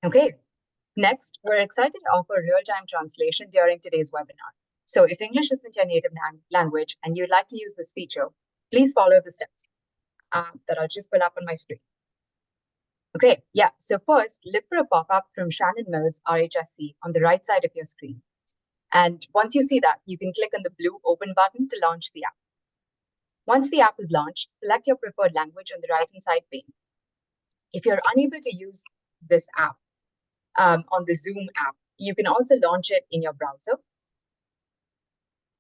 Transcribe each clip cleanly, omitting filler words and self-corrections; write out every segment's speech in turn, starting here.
Okay, next, we're excited to offer real-time translation during today's webinar. So if English isn't your native language and you'd like to use this feature, please follow the steps that I'll just pull up on my screen. Okay, yeah, so first, look for a pop-up from Shannon Mills, RHSC, on the right side of your screen. And once you see that, you can click on the blue Open button to launch the app. Once the app is launched, select your preferred language on the right-hand side pane. If you're unable to use this app on the Zoom app, you can also launch it in your browser.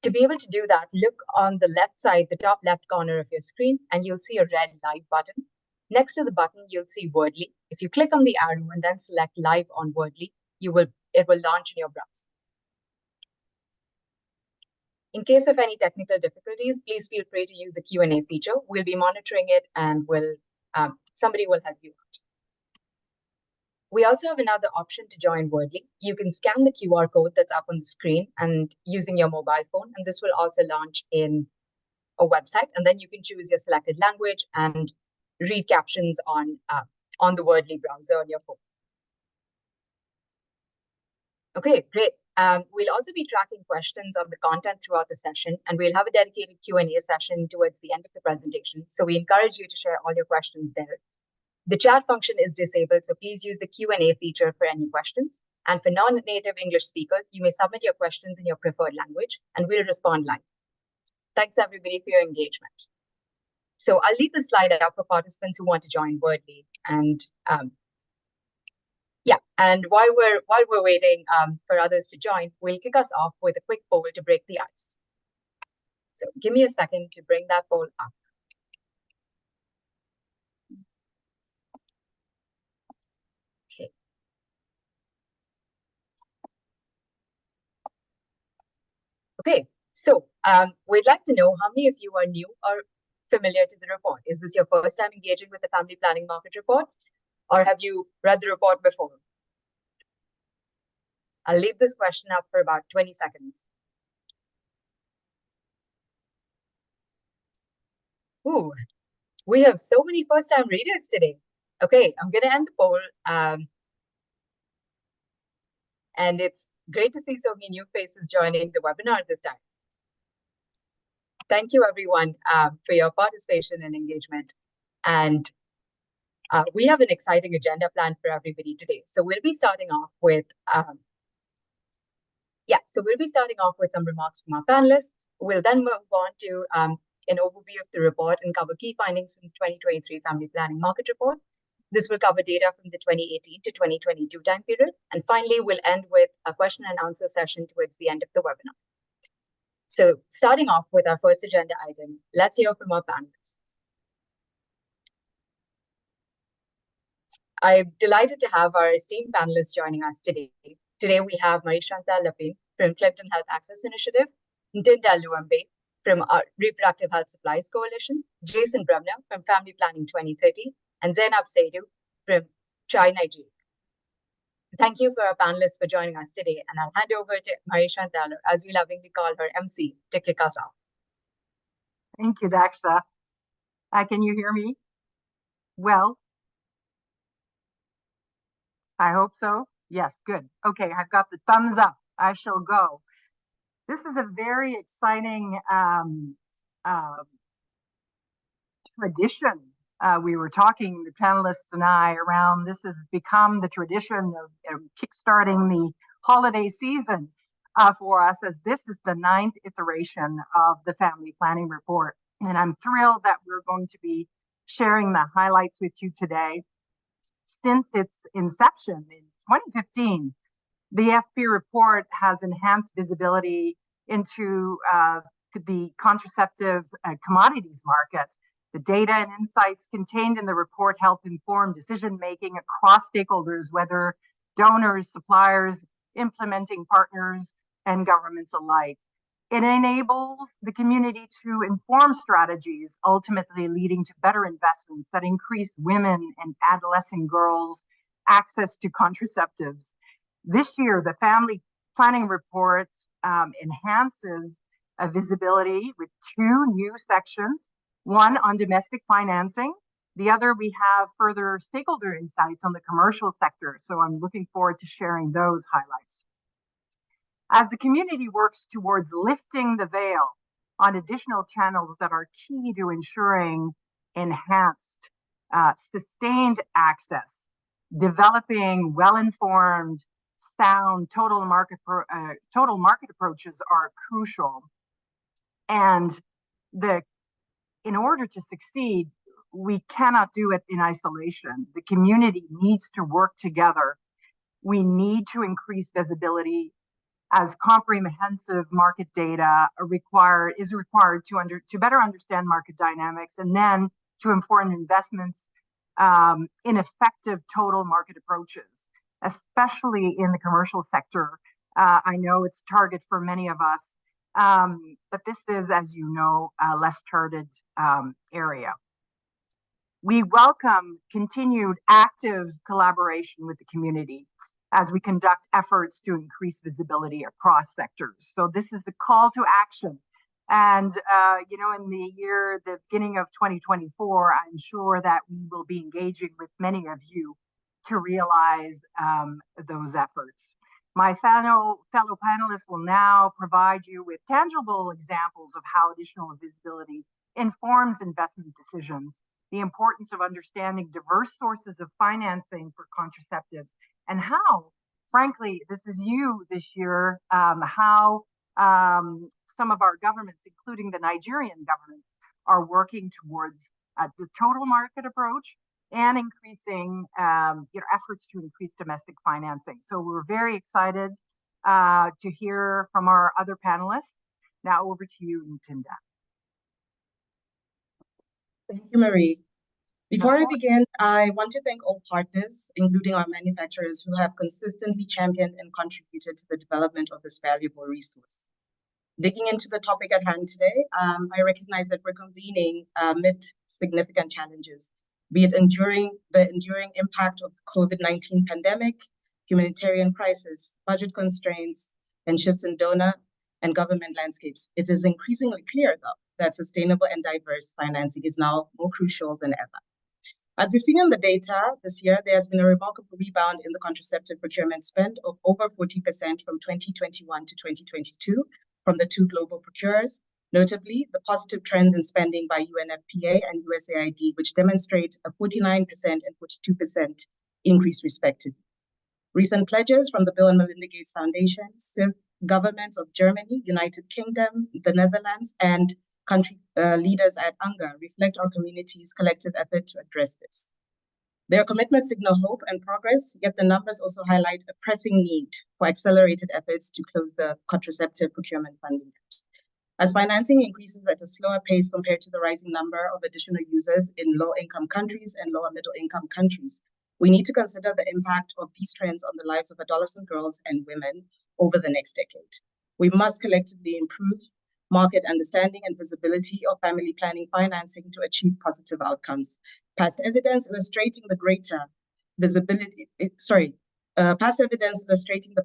To be able to do that, look on the left side, the top left corner of your screen, and you'll see a red Live button. Next to the button, you'll see Wordly. If you click on the arrow and then select Live on Wordly, it will launch in your browser. In case of any technical difficulties, please feel free to use the Q&A feature. We'll be monitoring it and somebody will help you out. We also have another option to join Wordly. You can scan the QR code that's up on the screen and using your mobile phone, and this will also launch in a website, and then you can choose your selected language and read captions on the Wordly browser on your phone. Okay, great. We'll also be tracking questions on the content throughout the session, and we'll have a dedicated Q&A session towards the end of the presentation. So we encourage you to share all your questions there. The chat function is disabled, so please use the Q&A feature for any questions. And for non-native English speakers, you may submit your questions in your preferred language, and we'll respond live. Thanks, everybody, for your engagement. So I'll leave the slide up for participants who want to join Wordly. And and while we're waiting for others to join, we'll kick us off with a quick poll to break the ice. So give me a second to bring that poll up. Okay. Okay, so we'd like to know how many of you are new or familiar to the report. Is this your first time engaging with the Family Planning Market Report, or have you read the report before? I'll leave this question up for about 20 seconds. Ooh, we have so many first-time readers today. Okay, I'm going to end the poll. And it's great to see so many new faces joining the webinar this time. Thank you, everyone, for your participation and engagement. And we have an exciting agenda planned for everybody today. So we'll be starting off with some remarks from our panelists. We'll then move on to an overview of the report and cover key findings from the 2023 Family Planning Market Report. This will cover data from the 2018 to 2022 time period. And finally, we'll end with a question and answer session towards the end of the webinar. So starting off with our first agenda item, let's hear from our panelists. I'm delighted to have our esteemed panelists joining us today. Today, we have Marie-Chantal Lapin from Clinton Health Access Initiative, Ntinda Luambe from our Reproductive Health Supplies Coalition, Jason Bremner from Family Planning 2030, and Zainab Saidu from Chai Nigeria. Thank you for our panelists for joining us today, and I'll hand over to Marie-Chantal, as we lovingly call her, MC, to kick us off. Thank you, Daksha. Can you hear me? Well, I hope so. Yes, good. Okay, I've got the thumbs up. I shall go. This is a very exciting tradition. We were talking, the panelists and I, around this has become the tradition of kickstarting the holiday season for us, as this is the 9th iteration of the Family Planning Report. And I'm thrilled that we're going to be sharing the highlights with you today. Since its inception in 2015, the FP report has enhanced visibility into the contraceptive commodities market. The data and insights contained in the report help inform decision-making across stakeholders, whether donors, suppliers, implementing partners, and governments alike. It enables the community to inform strategies, ultimately leading to better investments that increase women and adolescent girls' access to contraceptives. This year, the Family Planning Report enhances visibility with 2 new sections, one on domestic financing The other, we have further stakeholder insights on the commercial sector. So I'm looking forward to sharing those highlights. As the community works towards lifting the veil on additional channels that are key to ensuring enhanced, sustained access, developing well-informed, sound total market approaches are crucial. And in order to succeed, we cannot do it in isolation. The community needs to work together. We need to increase visibility, as comprehensive market data is required to better understand market dynamics, and then to inform investments in effective total market approaches, especially in the commercial sector. I know it's a target for many of us, but this is, as you know, a less charted area. We welcome continued active collaboration with the community as we conduct efforts to increase visibility across sectors. So this is the call to action. And, in the beginning of 2024, I'm sure that we will be engaging with many of you to realize those efforts. My fellow panelists will now provide you with tangible examples of how additional visibility informs investment decisions, the importance of understanding diverse sources of financing for contraceptives, and how, frankly, this is you this year, how some of our governments, including the Nigerian government, are working towards the total market approach and increasing efforts to increase domestic financing. So we're very excited to hear from our other panelists. Now over to you, Ntinda. Thank you, Marie. Before I begin, I want to thank all partners, including our manufacturers, who have consistently championed and contributed to the development of this valuable resource. Digging into the topic at hand today, I recognize that we're convening amid significant challenges, be it the enduring impact of the COVID-19 pandemic, humanitarian crisis, budget constraints, and shifts in donor and government landscapes. It is increasingly clear, though, that sustainable and diverse financing is now more crucial than ever. As we've seen in the data this year, there has been a remarkable rebound in the contraceptive procurement spend of over 40% from 2021 to 2022 from the two global procurers, notably the positive trends in spending by UNFPA and USAID, which demonstrate a 49% and 42% increase respectively. Recent pledges from the Bill and Melinda Gates Foundation, governments of Germany, United Kingdom, the Netherlands, and country leaders at UNGA reflect our community's collective effort to address this. Their commitments signal hope and progress, yet the numbers also highlight a pressing need for accelerated efforts to close the contraceptive procurement funding gaps. As financing increases at a slower pace compared to the rising number of additional users in low-income countries and lower middle-income countries, we need to consider the impact of these trends on the lives of adolescent girls and women over the next decade. We must collectively improve market understanding and visibility of family planning financing to achieve positive outcomes. Past evidence illustrating the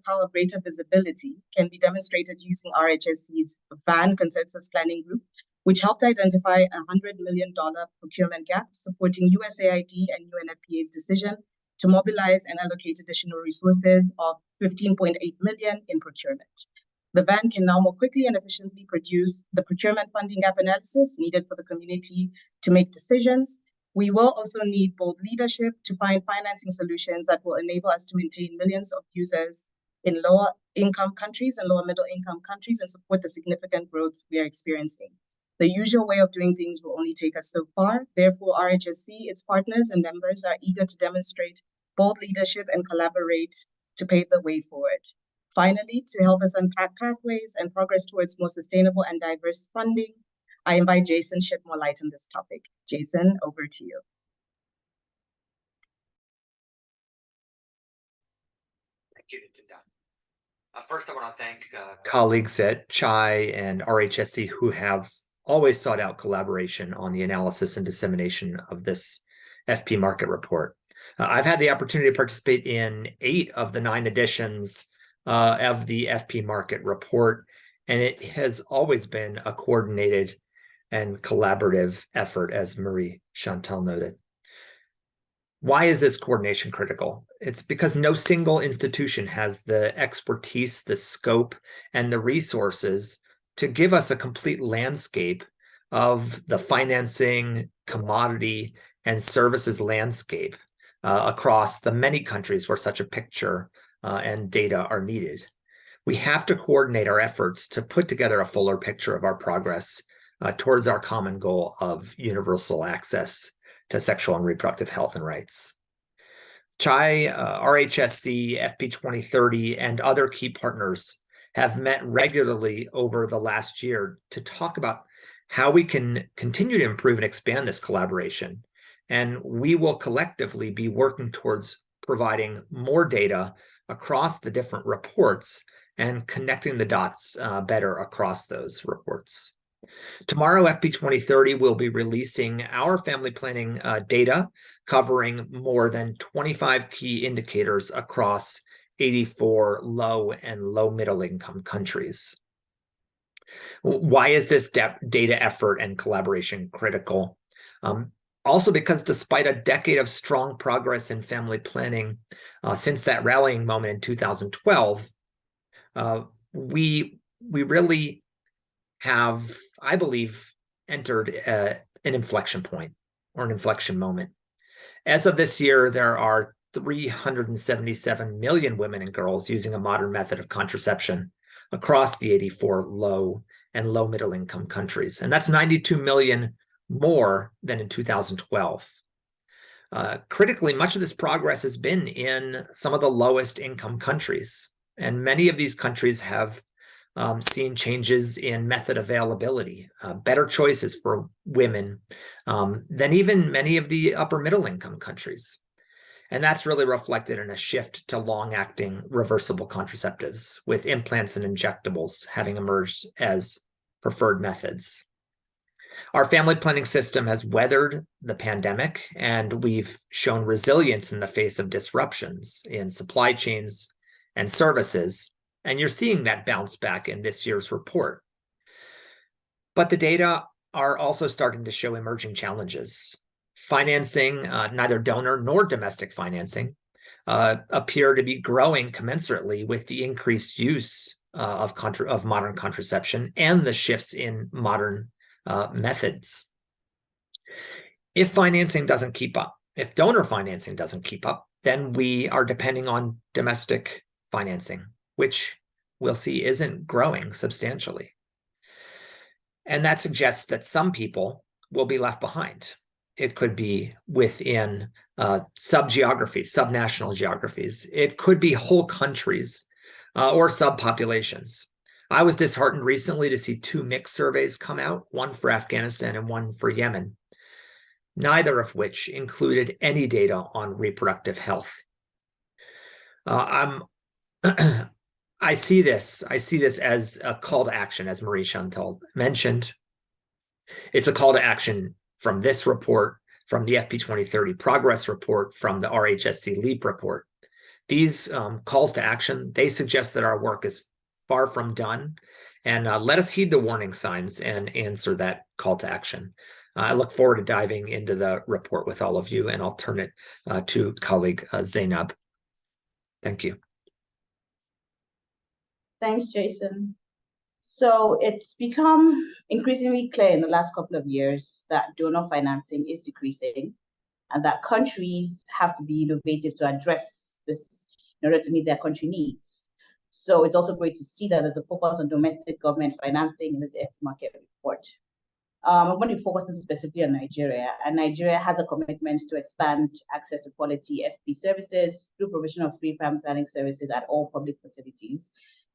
power of greater visibility can be demonstrated using RHSC's VAN Consensus Planning Group, which helped identify a $100 million procurement gap, supporting USAID and UNFPA's decision to mobilize and allocate additional resources of $15.8 million in procurement. The VAN can now more quickly and efficiently produce the procurement funding gap analysis needed for the community to make decisions. We will also need bold leadership to find financing solutions that will enable us to maintain millions of users in lower income countries and lower middle income countries and support the significant growth we are experiencing. The usual way of doing things will only take us so far. Therefore, RHSC, its partners and members are eager to demonstrate bold leadership and collaborate to pave the way forward. Finally, to help us unpack pathways and progress towards more sustainable and diverse funding, I invite Jason to shed more light on this topic. Jason, over to you. Thank you, Ntinda. First, I want to thank colleagues at CHAI and RHSC who have always sought out collaboration on the analysis and dissemination of this FP market report. I've had the opportunity to participate in 8 of the 9 editions of the FP market report, and it has always been a coordinated and collaborative effort, as Marie Chantal noted. Why is this coordination critical? It's because no single institution has the expertise, the scope, and the resources to give us a complete landscape of the financing, commodity, and services landscape across the many countries where such a picture and data are needed. We have to coordinate our efforts to put together a fuller picture of our progress towards our common goal of universal access to sexual and reproductive health and rights. CHI, RHSC, FP 2030, and other key partners have met regularly over the last year to talk about how we can continue to improve and expand this collaboration. And we will collectively be working towards providing more data across the different reports and connecting the dots better across those reports. Tomorrow, FP 2030 will be releasing our family planning data covering more than 25 key indicators across 84 low and low middle income countries. Why is this data effort and collaboration critical? Also because despite a decade of strong progress in family planning since that rallying moment in 2012, we really have, I believe, entered an inflection point or an inflection moment. As of this year, there are 377 million women and girls using a modern method of contraception across the 84 low and low middle income countries. And that's 92 million more than in 2012. Critically, much of this progress has been in some of the lowest income countries. And many of these countries have seen changes in method availability, better choices for women than even many of the upper middle income countries. And that's really reflected in a shift to long-acting reversible contraceptives, with implants and injectables having emerged as preferred methods. Our family planning system has weathered the pandemic, and we've shown resilience in the face of disruptions in supply chains and services. And you're seeing that bounce back in this year's report. But the data are also starting to show emerging challenges. Financing, neither donor nor domestic financing, appear to be growing commensurately with the increased use of modern contraception and the shifts in modern methods. If financing doesn't keep up, if donor financing doesn't keep up, then we are depending on domestic financing, which we'll see isn't growing substantially. And that suggests that some people will be left behind. It could be within sub-geographies, subnational geographies. It could be whole countries or subpopulations. I was disheartened recently to see two mixed surveys come out, one for Afghanistan and one for Yemen, neither of which included any data on reproductive health. I see this as a call to action, as Marie Chantal mentioned. It's a call to action from this report, from the FP 2030 progress report, from the RHSC LEAP report. These calls to action, they suggest that our work is far from done, and let us heed the warning signs and answer that call to action. I look forward to diving into the report with all of you, and I'll turn it to colleague Zainab. Thank you. Thanks, Jason. So it's become increasingly clear in the last couple of years that donor financing is decreasing and that countries have to be innovative to address this in order to meet their country needs. So it's also great to see that there's a focus on domestic government financing in this market report. I'm going to focus specifically on Nigeria, and Nigeria has a commitment to expand access to quality FP services through provision of free family planning services at all public facilities.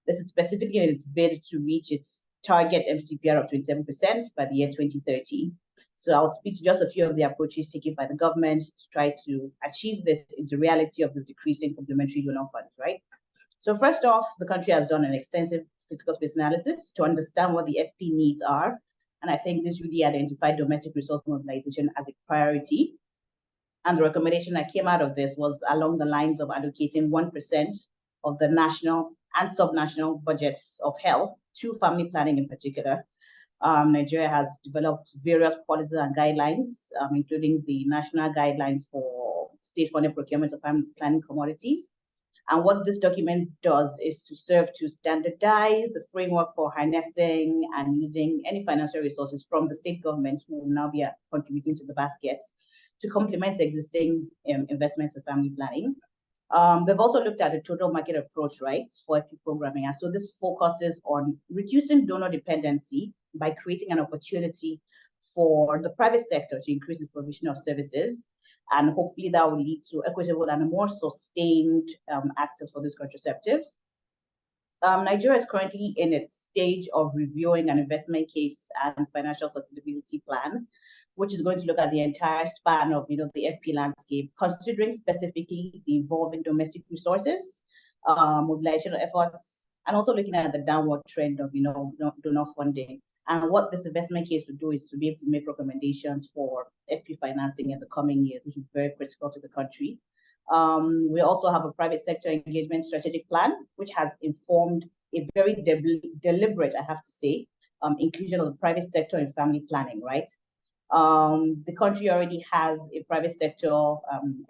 This is specifically in its bid to reach its target MCPR of 27% by the year 2030. So I'll speak to just a few of the approaches taken by the government to try to achieve this in the reality of the decreasing complementary donor funds, right? So first off, the country has done an extensive physical space analysis to understand what the FP needs are. And I think this really identified domestic resource mobilization as a priority. And the recommendation that came out of this was along the lines of allocating 1% of the national and subnational budgets of health to family planning in particular. Nigeria has developed various policies and guidelines, including the National Guideline for state-funded procurement of family planning commodities. And what this document does is to serve to standardize the framework for harnessing and using any financial resources from the state government who will now be contributing to the baskets to complement existing investments in family planning. They've also looked at a total market approach, right, for FP programming. And so this focuses on reducing donor dependency by creating an opportunity for the private sector to increase the provision of services. And hopefully that will lead to equitable and a more sustained access for these contraceptives. Nigeria is currently in its stage of reviewing an investment case and financial sustainability plan, which is going to look at the entire span of, the FP landscape, considering specifically the evolving domestic resources, mobilization efforts, and also looking at the downward trend of, donor funding. And what this investment case would do is to be able to make recommendations for FP financing in the coming years, which is very critical to the country. We also have a private sector engagement strategic plan, which has informed a very deliberate, I have to say, inclusion of the private sector in family planning, right? The country already has a private sector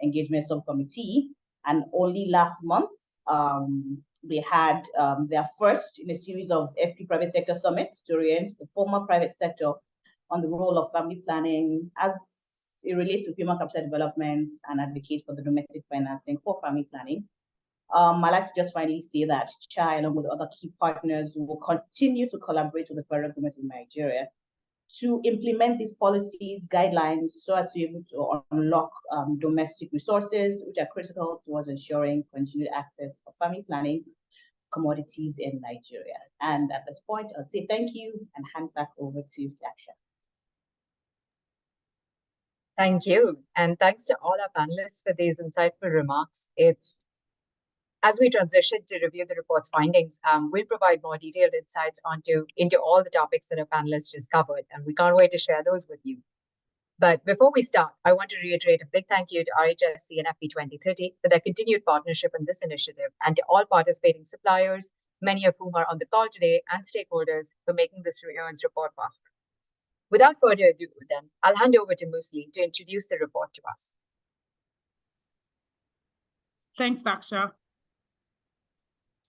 engagement subcommittee, and only last month they had their first in a series of FP private sector summits to orient the former private sector on the role of family planning as it relates to human capital development and advocate for the domestic financing for family planning. I'd like to just finally say that CHAI, along with other key partners, will continue to collaborate with the federal government of Nigeria to implement these policies, guidelines, so as to be able to unlock domestic resources, which are critical towards ensuring continued access for family planning commodities in Nigeria. And at this point, I'll say thank you and hand back over to Daksha. Thank you. And thanks to all our panelists for these insightful remarks. As we transition to review the report's findings, we'll provide more detailed insights into all the topics that our panelists just covered, and we can't wait to share those with you. But before we start, I want to reiterate a big thank you to RHSC and FP 2030 for their continued partnership in this initiative, and to all participating suppliers, many of whom are on the call today, and stakeholders for making this year's report possible. Without further ado, then, I'll hand over to Musli to introduce the report to us. Thanks, Daksha.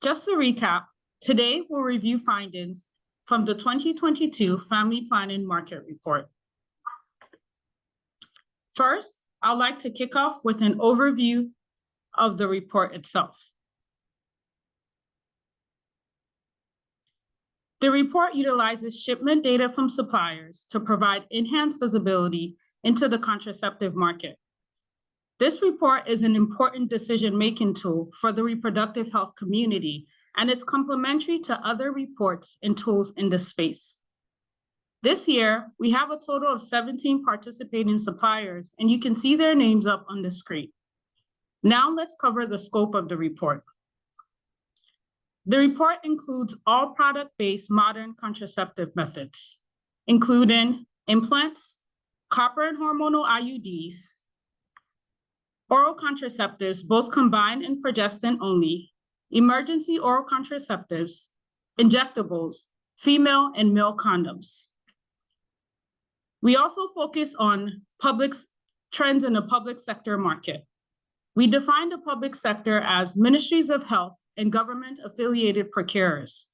Just to recap, today we'll review findings from the 2022 Family Planning Market Report. First, I'd like to kick off with an overview of the report itself. The report utilizes shipment data from suppliers to provide enhanced visibility into the contraceptive market. This report is an important decision-making tool for the reproductive health community, and it's complementary to other reports and tools in this space. This year, we have a total of 17 participating suppliers, and you can see their names up on the screen. Now let's cover the scope of the report. The report includes all product-based modern contraceptive methods, including implants, copper and hormonal IUDs, oral contraceptives, both combined and progestin only, emergency oral contraceptives, injectables, female and male condoms. We also focus on trends in the public sector market. We define the public sector as ministries of health and government-affiliated procurers,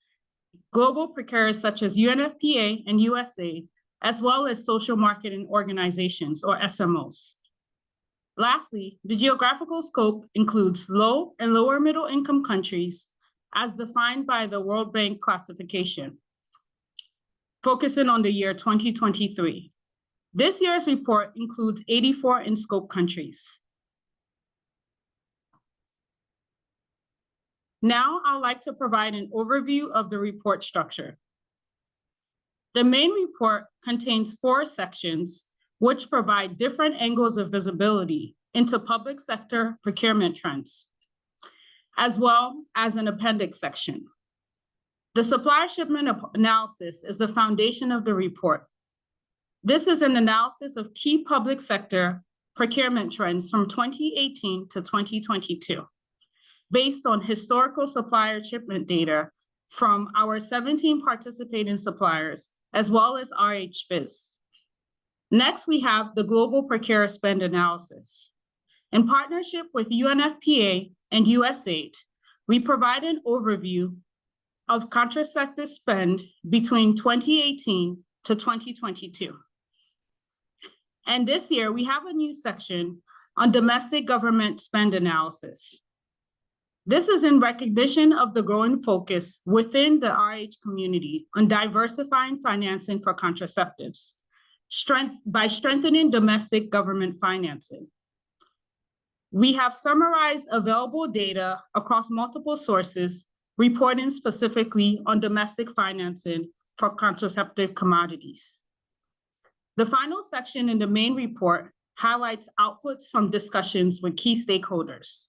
global procurers such as UNFPA and USAID, as well as social marketing organizations, or SMOs. Lastly, the geographical scope includes low and lower middle income countries as defined by the World Bank classification, focusing on the year 2023. This year's report includes 84 in-scope countries. Now, I'd like to provide an overview of the report structure. The main report contains 4 sections, which provide different angles of visibility into public sector procurement trends, as well as an appendix section. The supplier shipment analysis is the foundation of the report. This is an analysis of key public sector procurement trends from 2018 to 2022, based on historical supplier shipment data from our 17 participating suppliers, as well as RHVIZ. Next, we have the global procurer spend analysis. In partnership with UNFPA and USAID, we provide an overview of contraceptive spend between 2018 to 2022. And this year, we have a new section on domestic government spend analysis. This is in recognition of the growing focus within the RH community on diversifying financing for contraceptives, by strengthening domestic government financing. We have summarized available data across multiple sources, reporting specifically on domestic financing for contraceptive commodities. The final section in the main report highlights outputs from discussions with key stakeholders.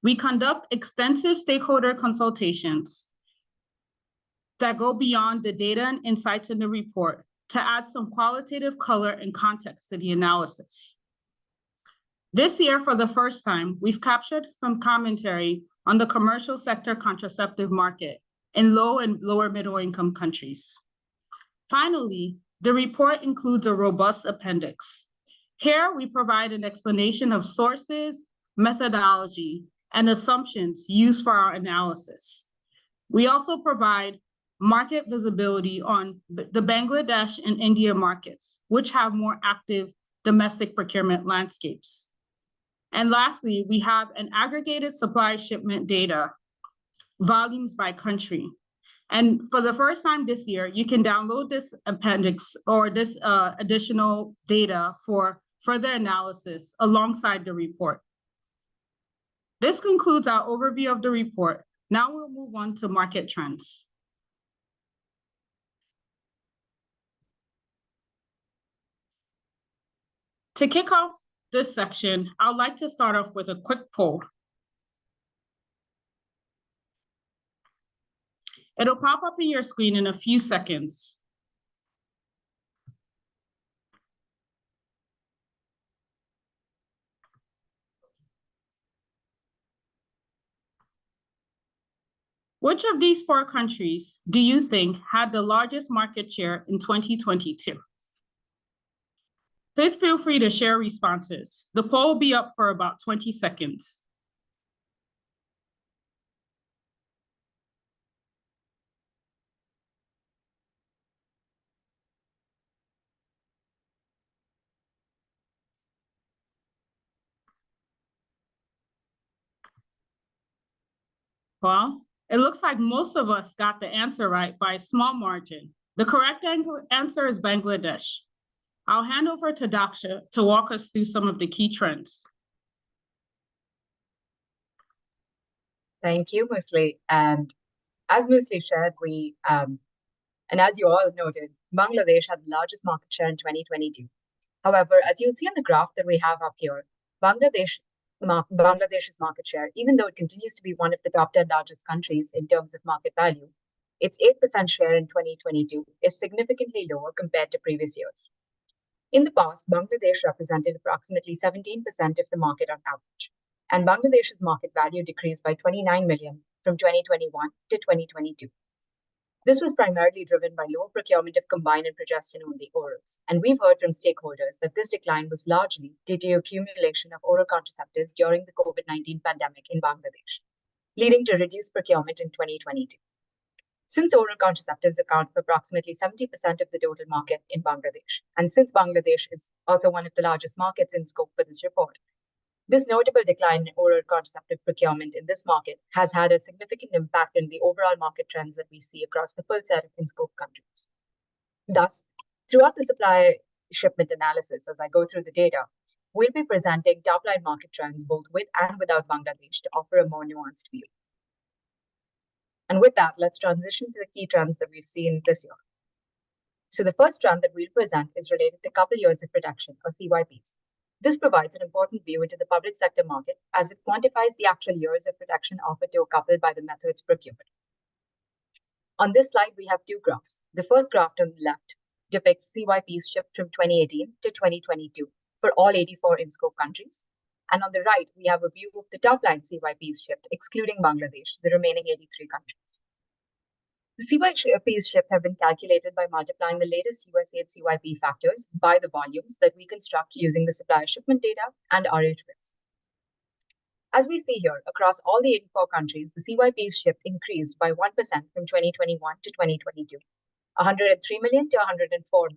We conduct extensive stakeholder consultations that go beyond the data and insights in the report to add some qualitative color and context to the analysis. This year, for the first time, we've captured some commentary on the commercial sector contraceptive market in low and lower middle income countries. Finally, the report includes a robust appendix. Here, we provide an explanation of sources, methodology, and assumptions used for our analysis. We also provide market visibility on the Bangladesh and India markets, which have more active domestic procurement landscapes. And lastly, we have an aggregated supply shipment data, volumes by country. And for the first time this year, you can download this appendix or this additional data for further analysis alongside the report. This concludes our overview of the report. Now we'll move on to market trends. To kick off this section, I'd like to start off with a quick poll. It'll pop up in your screen in a few seconds. Which of these 4 countries do you think had the largest market share in 2022? Please feel free to share responses. The poll will be up for about 20 seconds. Well, it looks like most of us got the answer right by a small margin. The correct answer is Bangladesh. I'll hand over to Daksha to walk us through some of the key trends. Thank you, Musli. And as Musli shared, and as you all noted, Bangladesh had the largest market share in 2022. However, as you'll see on the graph that we have up here, Bangladesh's market share, even though it continues to be one of the top 10 largest countries in terms of market value, its 8% share in 2022 is significantly lower compared to previous years. In the past, Bangladesh represented approximately 17% of the market on average, and Bangladesh's market value decreased by 29 million from 2021 to 2022. This was primarily driven by lower procurement of combined and progestin-only orals, and we've heard from stakeholders that this decline was largely due to accumulation of oral contraceptives during the COVID-19 pandemic in Bangladesh, leading to reduced procurement in 2022. Since oral contraceptives account for approximately 70% of the total market in Bangladesh, and since Bangladesh is also one of the largest markets in scope for this report, this notable decline in oral contraceptive procurement in this market has had a significant impact on the overall market trends that we see across the full set of in-scope countries. Thus, throughout the supply shipment analysis, as I go through the data, we'll be presenting top-line market trends both with and without Bangladesh to offer a more nuanced view. And with that, let's transition to the key trends that we've seen this year. So the first trend that we'll present is related to couple years of production, or CYPs. This provides an important view into the public sector market as it quantifies the actual years of production offered to a couple by the methods procured. On this slide, we have 2 graphs. The first graph on the left depicts CYPs shipped from 2018 to 2022 for all 84 in-scope countries. And on the right, we have a view of the top-line CYPs shipped, excluding Bangladesh, the remaining 83 countries. The CYPs shipped have been calculated by multiplying the latest USAID CYP factors by the volumes that we construct using the supplier shipment data and RH bits. As we see here, across all the 84 countries, the CYPs shipped increased by 1% from 2021 to 2022, 103 million to 104 million.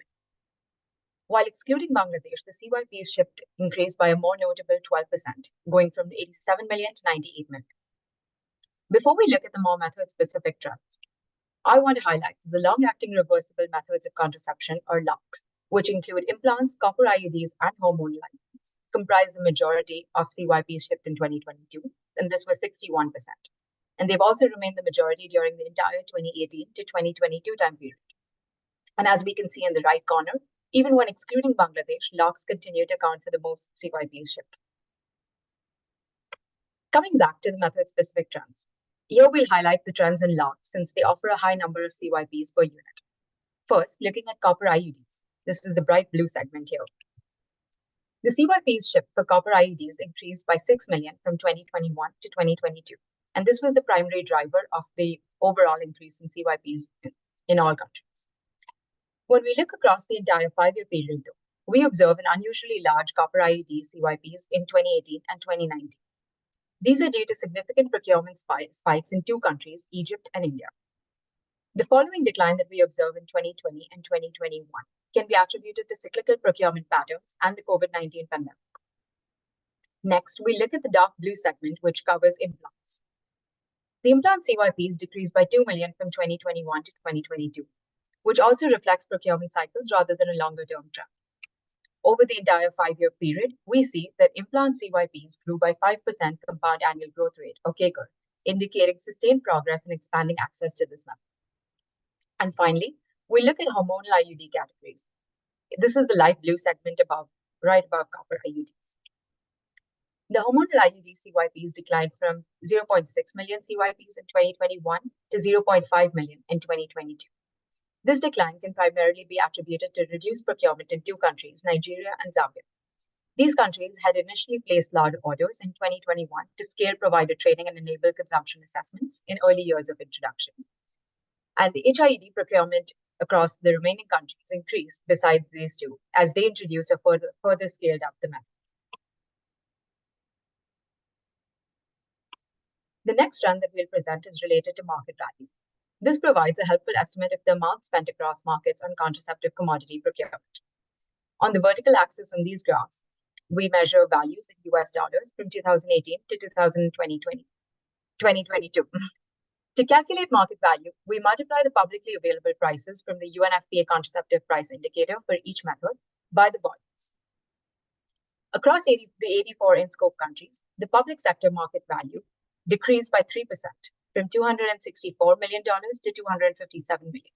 While excluding Bangladesh, the CYPs shipped increased by a more notable 12%, going from 87 million to 98 million. Before we look at the more method-specific trends, I want to highlight the long-acting reversible methods of contraception, or LARCs, which include implants, copper IUDs, and hormonal IUDs, comprise the majority of CYPs shipped in 2022, and this was 61%. And they've also remained the majority during the entire 2018 to 2022 time period. And as we can see in the right corner, even when excluding Bangladesh, LARCs continue to account for the most CYPs shipped. Coming back to the method-specific trends, here we'll highlight the trends in LARCs since they offer a high number of CYPs per unit. First, looking at copper IUDs. This is the bright blue segment here. The CYPs shipped for copper IUDs increased by 6 million from 2021 to 2022. And this was the primary driver of the overall increase in CYPs in all countries. When we look across the entire 5-year period, though, we observe an unusually large copper IUD CYPs in 2018 and 2019. These are due to significant procurement spikes in 2 countries, Egypt and India. The following decline that we observe in 2020 and 2021 can be attributed to cyclical procurement patterns and the COVID-19 pandemic. Next, we look at the dark blue segment, which covers implants. The implant CYPs decreased by 2 million from 2021 to 2022, which also reflects procurement cycles rather than a longer-term trend. Over the entire 5-year period, we see that implant CYPs grew by 5% compound annual growth rate, or CAGR, indicating sustained progress in expanding access to this method. And finally, we look at hormonal IUD categories. This is the light blue segment right above copper IUDs. The hormonal IUD CYPs declined from 0.6 million CYPs in 2021 to 0.5 million in 2022. This decline can primarily be attributed to reduced procurement in 2 countries, Nigeria and Zambia. These countries had initially placed large orders in 2021 to scale provider training and enable consumption assessments in early years of introduction. And the HIED procurement across the remaining countries increased besides these 2, as they introduced a further scaled up the method. The next trend that we'll present is related to market value. This provides a helpful estimate of the amount spent across markets on contraceptive commodity procurement. On the vertical axis on these graphs, we measure values in US dollars from 2018 to 2022. To calculate market value, we multiply the publicly available prices from the UNFPA contraceptive price indicator for each method by the volumes. Across the 84 in-scope countries, the public sector market value decreased by 3%, from $264 million to $257 million.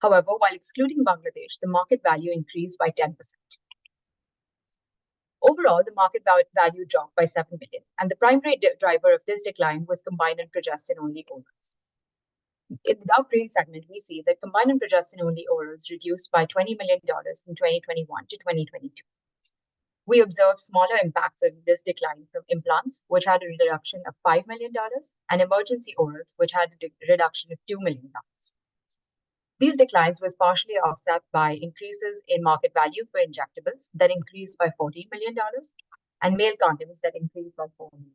However, while excluding Bangladesh, the market value increased by 10%. Overall, the market value dropped by 7 million, and the primary driver of this decline was combined and progestin-only orals. In the dark green segment, we see that combined and progestin-only orals reduced by $20 million from 2021 to 2022. We observed smaller impacts of this decline from implants, which had a reduction of $5 million, and emergency orals, which had a reduction of $2 million. These declines was partially offset by increases in market value for injectables that increased by $14 million, and male condoms that increased by $4 million.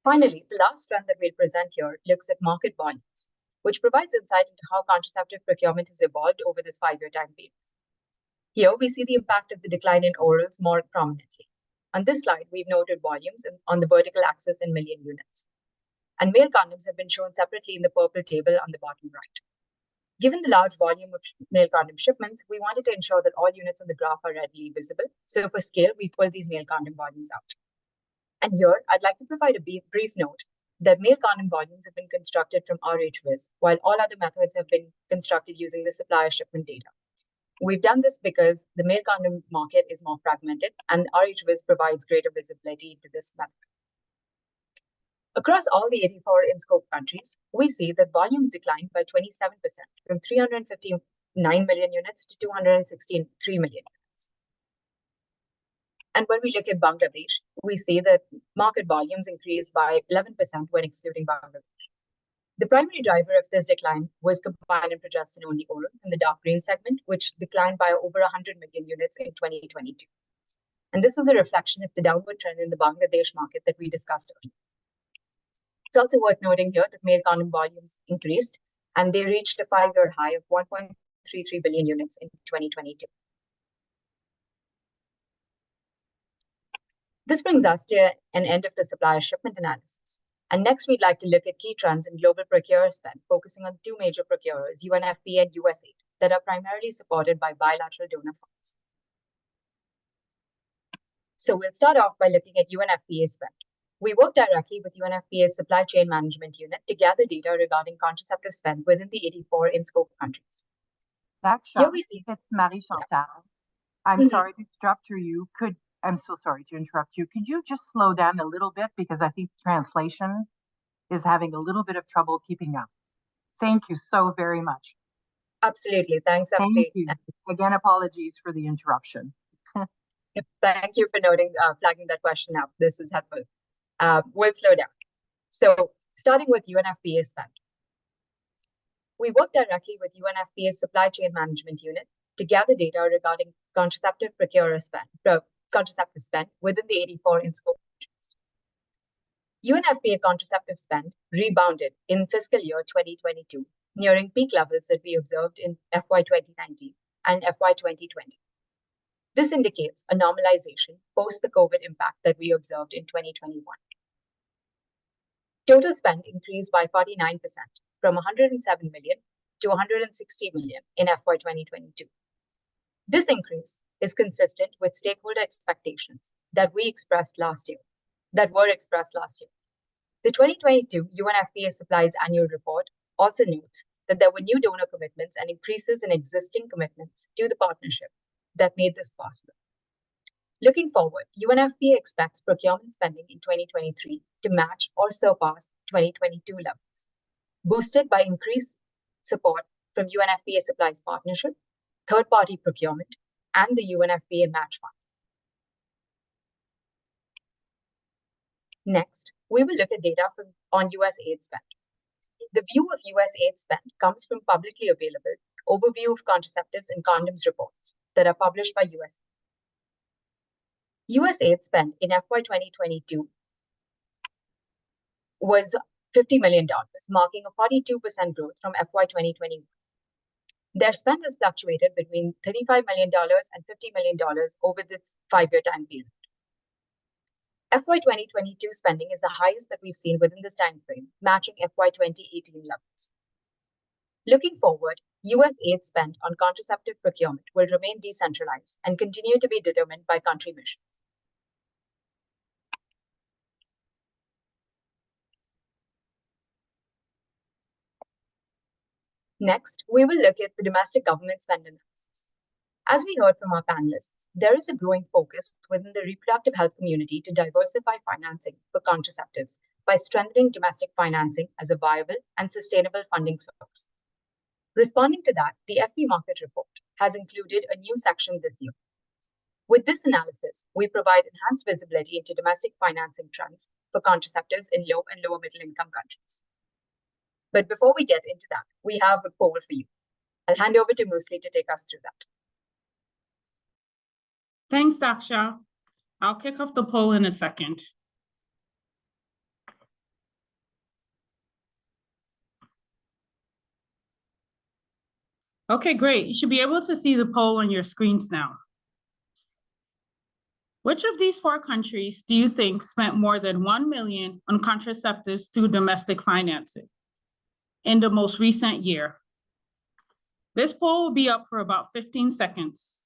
Finally, the last trend that we'll present here looks at market volumes, which provides insight into how contraceptive procurement has evolved over this 5-year time period. Here, we see the impact of the decline in orals more prominently. On this slide, we've noted volumes on the vertical axis in million units. And male condoms have been shown separately in the purple table on the bottom right. Given the large volume of male condom shipments, we wanted to ensure that all units on the graph are readily visible. So for scale, we pulled these male condom volumes out. And here, I'd like to provide a brief note that male condom volumes have been constructed from RHVIZ, while all other methods have been constructed using the supplier shipment data. We've done this because the male condom market is more fragmented, and RHVIZ provides greater visibility into this method. Across all the 84 in-scope countries, we see that volumes declined by 27%, from 359 million units to 263 million units. And when we look at Bangladesh, we see that market volumes increased by 11% when excluding Bangladesh. The primary driver of this decline was combined and progestin-only oral in the dark green segment, which declined by over 100 million units in 2022. And this was a reflection of the downward trend in the Bangladesh market that we discussed earlier. It's also worth noting here that male condom volumes increased, and they reached a 5-year high of 1.33 billion units in 2022. This brings us to an end of the supplier shipment analysis. And next, we'd like to look at key trends in global procurer spend, focusing on two major procurers, UNFPA and USAID, that are primarily supported by bilateral donor funds. So we'll start off by looking at UNFPA spend. We work directly with UNFPA's Supply Chain Management Unit to gather data regarding contraceptive spend within the 84 in-scope countries. Here we see it's Marie Chantal. Yeah. I'm sorry to interrupt you. I'm so sorry to interrupt you. Could you just slow down a little bit, because I think translation is having a little bit of trouble keeping up. Thank you so very much. Absolutely. Thanks. Thank you. Again, apologies for the interruption. Thank you for noting, flagging that question up. This is helpful. We'll slow down. So starting with UNFPA spend. We work directly with UNFPA's Supply Chain Management Unit to gather data regarding contraceptive procurer spend, contraceptive spend within the 84 in-scope countries. UNFPA contraceptive spend rebounded in fiscal year 2022, nearing peak levels that we observed in FY 2019 and FY 2020. This indicates a normalization post the COVID impact that we observed in 2021. Total spend increased by 49%, from 107 million to 160 million in FY 2022. This increase is consistent with stakeholder expectations that were expressed last year. The 2022 UNFPA Supplies Annual Report also notes that there were new donor commitments and increases in existing commitments to the partnership that made this possible. Looking forward, UNFPA expects procurement spending in 2023 to match or surpass 2022 levels, boosted by increased support from UNFPA Supplies Partnership, third-party procurement, and the UNFPA Match Fund. Next, we will look at data on USAID spend. The view of USAID spend comes from publicly available overview of contraceptives and condoms reports that are published by USAID. USAID spend in FY 2022 was $50 million, marking a 42% growth from FY 2021. Their spend has fluctuated between $35 million and $50 million over this 5-year time period. FY 2022 spending is the highest that we've seen within this time frame, matching FY 2018 levels. Looking forward, USAID spend on contraceptive procurement will remain decentralized and continue to be determined by country missions. Next, we will look at the domestic government spend analysis. As we heard from our panelists, there is a growing focus within the reproductive health community to diversify financing for contraceptives by strengthening domestic financing as a viable and sustainable funding source. Responding to that, the FP Market Report has included a new section this year. With this analysis, we provide enhanced visibility into domestic financing trends for contraceptives in low and lower middle income countries. But before we get into that, we have a poll for you. I'll hand over to Musli to take us through that. Thanks, Daksha. I'll kick off the poll in a second. Okay, great. You should be able to see the poll on your screens now. Which of these 4 countries do you think spent more than 1 million on contraceptives through domestic financing in the most recent year? This poll will be up for about 15 seconds.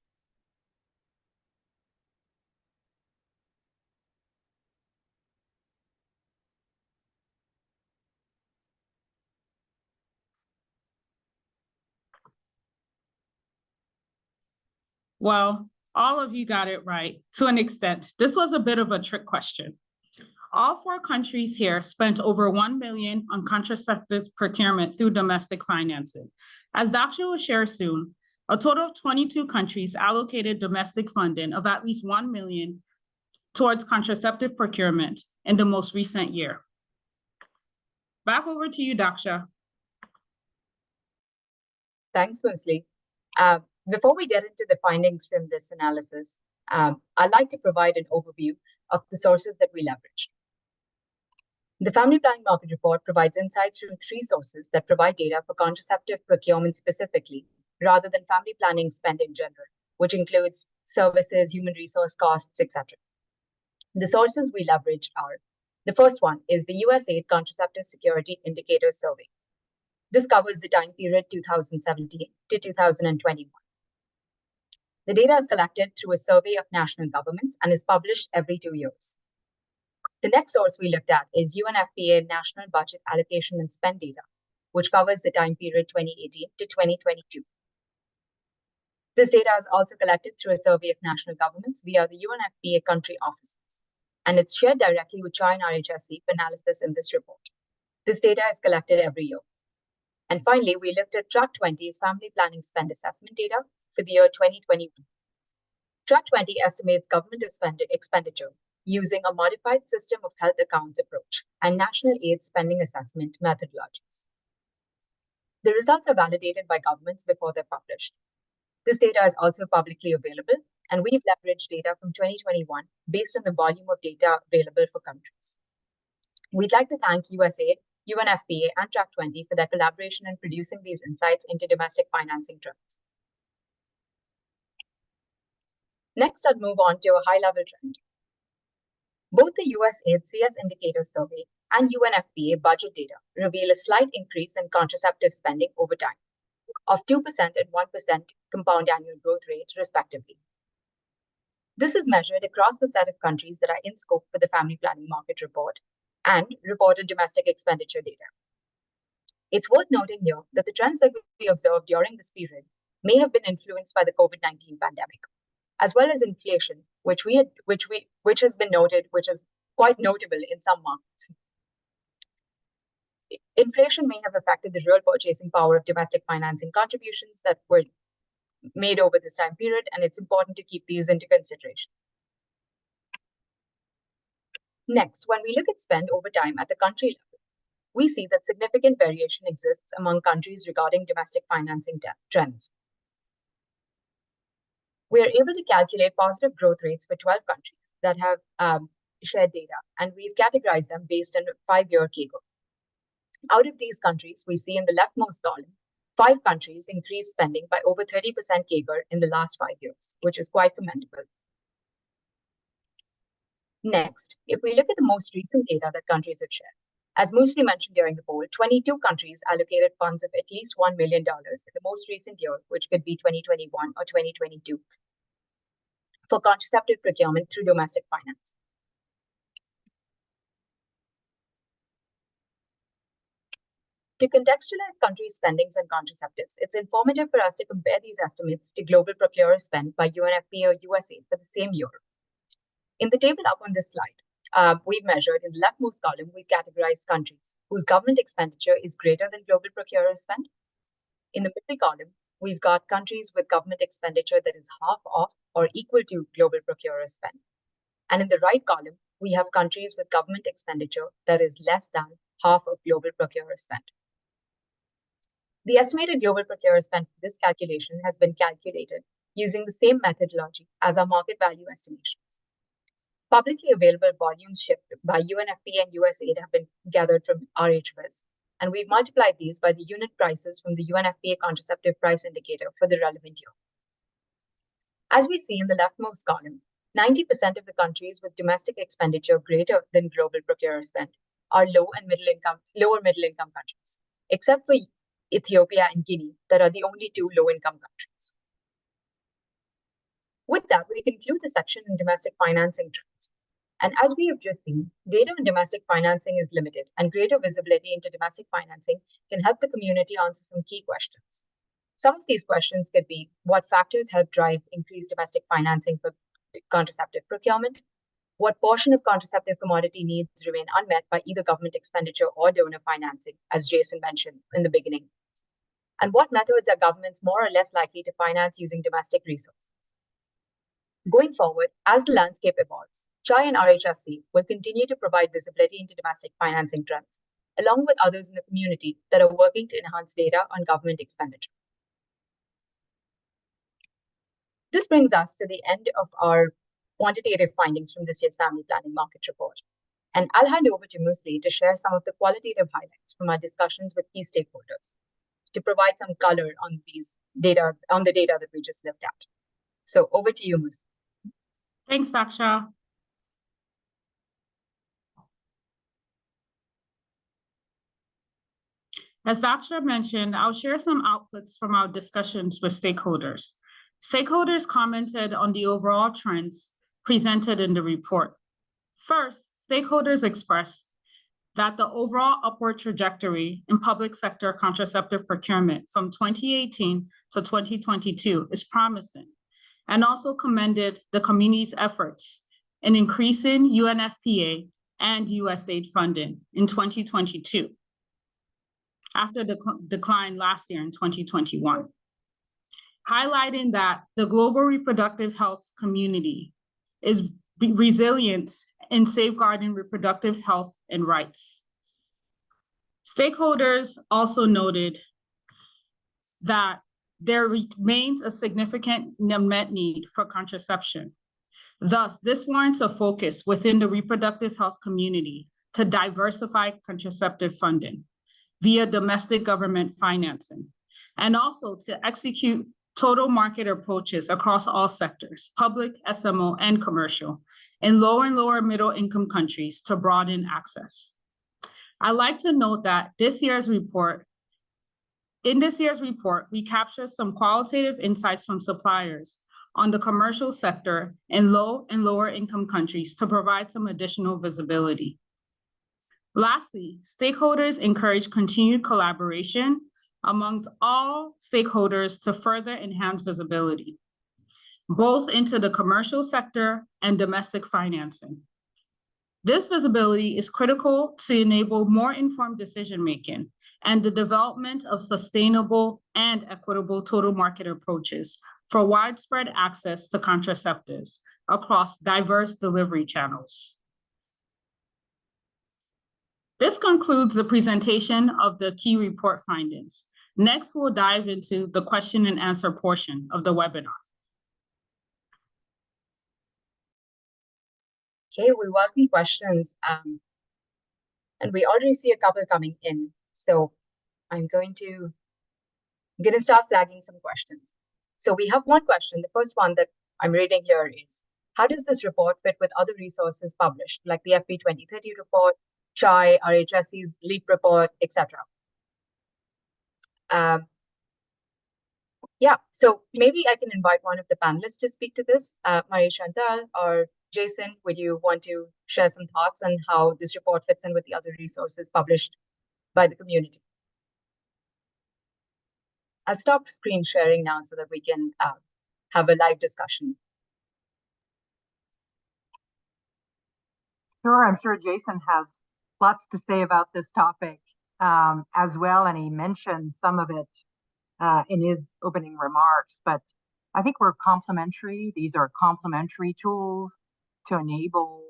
Well, all of you got it right to an extent. This was a bit of a trick question. All 4 countries here spent over 1 million on contraceptive procurement through domestic financing. As Daksha will share soon, a total of 22 countries allocated domestic funding of at least 1 million towards contraceptive procurement in the most recent year. Back over to you, Daksha. Thanks, Mosley. Before we get into the findings from this analysis, I'd like to provide an overview of the sources that we leveraged. The Family Planning Market Report provides insights from 3 sources that provide data for contraceptive procurement specifically, rather than family planning spend in general, which includes services, human resource costs, etc. The sources we leverage are: the first one is the USAID Contraceptive Security Indicators Survey. This covers the time period 2017 to 2021. The data is collected through a survey of national governments and is published every 2 years. The next source we looked at is UNFPA National Budget Allocation and Spend data, which covers the time period 2018 to 2022. This data is also collected through a survey of national governments via the UNFPA country offices, and it's shared directly with CHI and RHSC for analysis in this report. This data is collected every year. And finally, we looked at Track 20's Family Planning Spend Assessment data for the year 2021. Track 20 estimates government expenditure using a modified system of health accounts approach and national aid spending assessment methodologies. The results are validated by governments before they're published. This data is also publicly available, and we've leveraged data from 2021 based on the volume of data available for countries. We'd like to thank USAID, UNFPA, and Track 20 for their collaboration in producing these insights into domestic financing trends. Next, I'll move on to a high-level trend. Both the USAID CS Indicator Survey and UNFPA budget data reveal a slight increase in contraceptive spending over time, of 2% and 1% compound annual growth rate, respectively. This is measured across the set of countries that are in scope for the Family Planning Market Report and reported domestic expenditure data. It's worth noting here that the trends that we observed during this period may have been influenced by the COVID-19 pandemic, as well as inflation, which has been noted, which is quite notable in some markets. Inflation may have affected the real purchasing power of domestic financing contributions that were made over this time period, and it's important to keep these into consideration. Next, when we look at spend over time at the country level, we see that significant variation exists among countries regarding domestic financing trends. We are able to calculate positive growth rates for 12 countries that have shared data, and we've categorized them based on a 5-year CAGR. Out of these countries, we see in the leftmost column, 5 countries increased spending by over 30% CAGR in the last 5 years, which is quite commendable. Next, if we look at the most recent data that countries have shared, as mostly mentioned during the poll, 22 countries allocated funds of at least $1 million in the most recent year, which could be 2021 or 2022, for contraceptive procurement through domestic finance. To contextualize country spendings on contraceptives, it's informative for us to compare these estimates to global procurer spend by UNFPA or USAID for the same year. In the table up on this slide, we've measured in the leftmost column, we've categorized countries whose government expenditure is greater than global procurer spend. In the middle column, we've got countries with government expenditure that is half of or equal to global procurer spend. And in the right column, we have countries with government expenditure that is less than half of global procurer spend. The estimated global procurer spend for this calculation has been calculated using the same methodology as our market value estimations. Publicly available volumes shipped by UNFPA and USAID have been gathered from RHVIZ, and we've multiplied these by the unit prices from the UNFPA Contraceptive Price Indicator for the relevant year. As we see in the leftmost column, 90% of the countries with domestic expenditure greater than global procurer spend are lower middle income countries, except for Ethiopia and Guinea, that are the only 2 low-income countries. With that, we conclude the section in domestic financing trends. And as we have just seen, data on domestic financing is limited, and greater visibility into domestic financing can help the community answer some key questions. Some of these questions could be: what factors help drive increased domestic financing for contraceptive procurement? What portion of contraceptive commodity needs remain unmet by either government expenditure or donor financing, as Jason mentioned in the beginning? And what methods are governments more or less likely to finance using domestic resources? Going forward, as the landscape evolves, CHI and RHSC will continue to provide visibility into domestic financing trends, along with others in the community that are working to enhance data on government expenditure. This brings us to the end of our quantitative findings from this year's Family Planning Market Report. And I'll hand over to Musli to share some of the qualitative highlights from our discussions with key stakeholders to provide some color on the data that we just looked at. So over to you, Musli. Thanks, Daksha. As Daksha mentioned, I'll share some outputs from our discussions with stakeholders. Stakeholders commented on the overall trends presented in the report. First, stakeholders expressed that the overall upward trajectory in public sector contraceptive procurement from 2018 to 2022 is promising, and also commended the community's efforts in increasing UNFPA and USAID funding in 2022, after the decline last year in 2021, highlighting that the global reproductive health community is resilient in safeguarding reproductive health and rights. Stakeholders also noted that there remains a significant unmet need for contraception. Thus, this warrants a focus within the reproductive health community to diversify contraceptive funding via domestic government financing, and also to execute total market approaches across all sectors, public, SMO, and commercial, in lower and lower middle income countries to broaden access. I'd like to note that in this year's report, we captured some qualitative insights from suppliers on the commercial sector in low and lower income countries to provide some additional visibility. Lastly, stakeholders encourage continued collaboration amongst all stakeholders to further enhance visibility, both into the commercial sector and domestic financing. This visibility is critical to enable more informed decision-making and the development of sustainable and equitable total market approaches for widespread access to contraceptives across diverse delivery channels. This concludes the presentation of the key report findings. Next, we'll dive into the question and answer portion of the webinar. Okay, we welcome questions, and we already see a couple coming in. So I'm going to start flagging some questions. So we have one question. The first one that I'm reading here is, how does this report fit with other resources published, like the FP 2030 report, CHAI, RHSC's LEAP report, etc.? Yeah, so maybe I can invite one of the panelists to speak to this. Marie-Chantal or Jason, would you want to share some thoughts on how this report fits in with the other resources published by the community? I'll stop screen sharing now so that we can have a live discussion. Sure, I'm sure Jason has lots to say about this topic as well, and he mentioned some of it in his opening remarks, but I think we're complementary. These are complementary tools to enable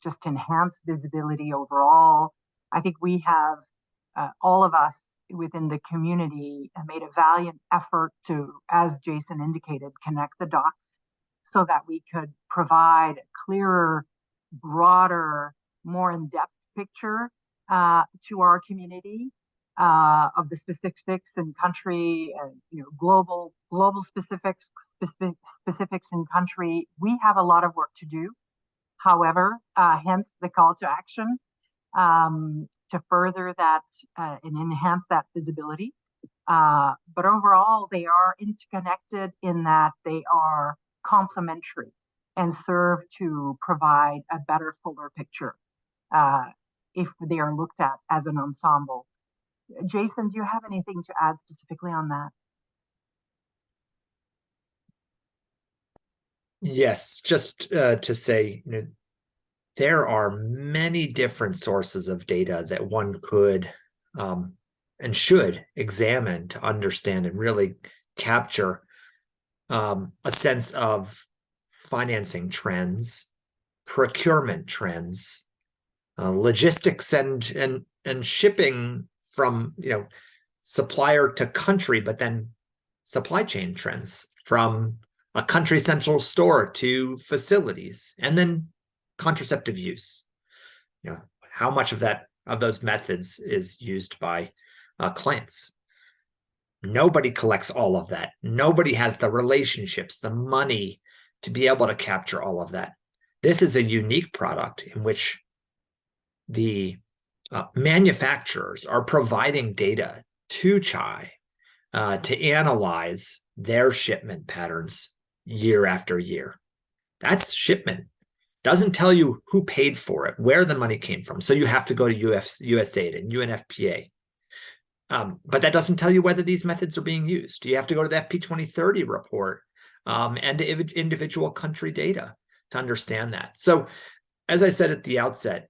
just enhanced visibility overall. I think we have, all of us within the community, made a valiant effort to, as Jason indicated, connect the dots so that we could provide a clearer, broader, more in-depth picture to our community of the specifics in country, global specifics in country. We have a lot of work to do. However, hence the call to action to further that and enhance that visibility. But overall, they are interconnected in that they are complementary and serve to provide a better, fuller picture if they are looked at as an ensemble. Jason, do you have anything to add specifically on that? Yes, just to say, there are many different sources of data that one could and should examine to understand and really capture a sense of financing trends, procurement trends, logistics and and shipping from, supplier to country, but then supply chain trends from a country central store to facilities, and then contraceptive use. How much of those methods is used by clients? Nobody collects all of that. Nobody has the relationships, the money to be able to capture all of that. This is a unique product in which the manufacturers are providing data to Chai to analyze their shipment patterns year after year. That's shipment. Doesn't tell you who paid for it, where the money came from. So you have to go to USAID and UNFPA. But that doesn't tell you whether these methods are being used. You have to go to the FP 2030 report and to individual country data to understand that. So as I said at the outset,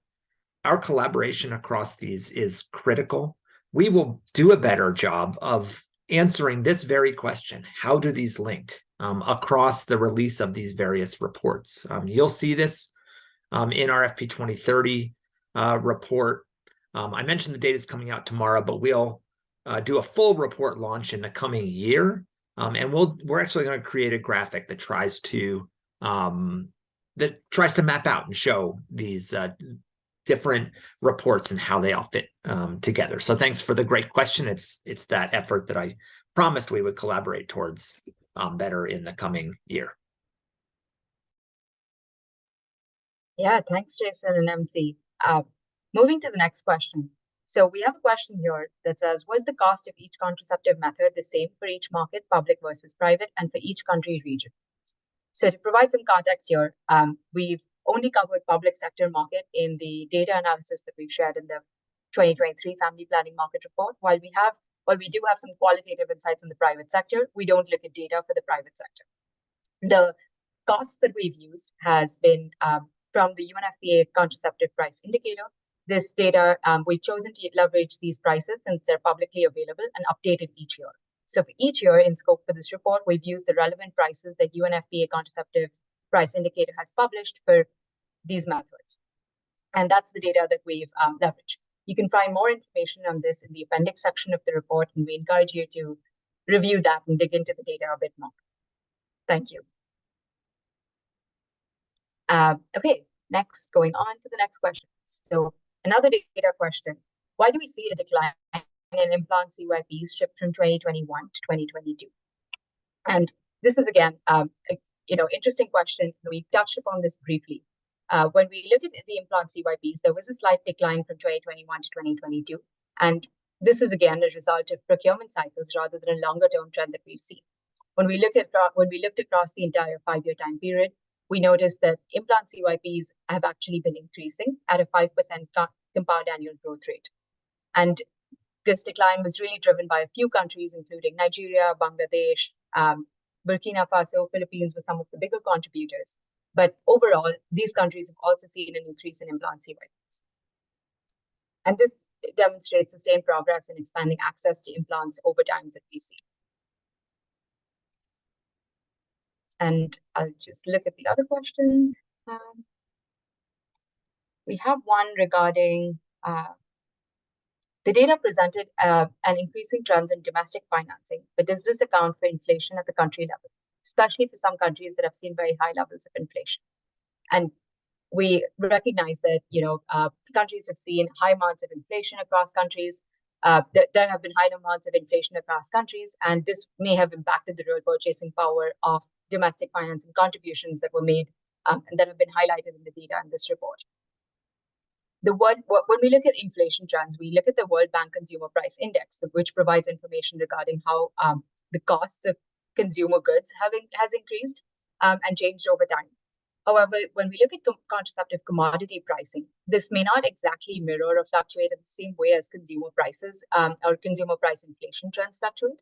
our collaboration across these is critical. We will do a better job of answering this very question. How do these link across the release of these various reports? You'll see this in our FP 2030 report. I mentioned the data is coming out tomorrow, but we'll do a full report launch in the coming year. And we're actually going to create a graphic that tries to map out and show these different reports and how they all fit together. So thanks for the great question. It's that effort that I promised we would collaborate towards better in the coming year. Yeah, thanks, Jason and MC. Moving to the next question. So we have a question here that says, was the cost of each contraceptive method the same for each market, public versus private, and for each country region? So to provide some context here, we've only covered public sector market in the data analysis that we've shared in the 2023 Family Planning Market Report. While we do have some qualitative insights in the private sector, we don't look at data for the private sector. The costs that we've used has been from the UNFPA contraceptive price indicator. This data, we've chosen to leverage these prices since they're publicly available and updated each year. So for each year in scope for this report, we've used the relevant prices that UNFPA contraceptive price indicator has published for these methods. And that's the data that we've leveraged. You can find more information on this in the appendix section of the report, and we encourage you to review that and dig into the data a bit more. Thank you. Okay, next, going on to the next question. So another data question. Why do we see a decline in implant CYPs shipped from 2021 to 2022? And this is, again, interesting question. We touched upon this briefly. When we look at the implant CYPs, there was a slight decline from 2021 to 2022. And this is, again, a result of procurement cycles rather than a longer-term trend that we've seen. When we looked across the entire 5-year time period, we noticed that implant CYPs have actually been increasing at a 5% compound annual growth rate. And this decline was really driven by a few countries, including Nigeria, Bangladesh, Burkina Faso, Philippines were some of the bigger contributors. But overall, these countries have also seen an increase in implant CYPs. And this demonstrates sustained progress in expanding access to implants over time that we see. And I'll just look at the other questions. We have one regarding the data presented an increasing trends in domestic financing, but does this account for inflation at the country level, especially for some countries that have seen very high levels of inflation? And we recognize that countries have seen high amounts of inflation across countries. There have been high amounts of inflation across countries, and this may have impacted the real purchasing power of domestic financing contributions that were made and that have been highlighted in the data in this report. When we look at inflation trends, we look at the World Bank Consumer Price Index, which provides information regarding how the costs of consumer goods has increased and changed over time. However, when we look at contraceptive commodity pricing, this may not exactly mirror or fluctuate in the same way as consumer prices or consumer price inflation trends fluctuate.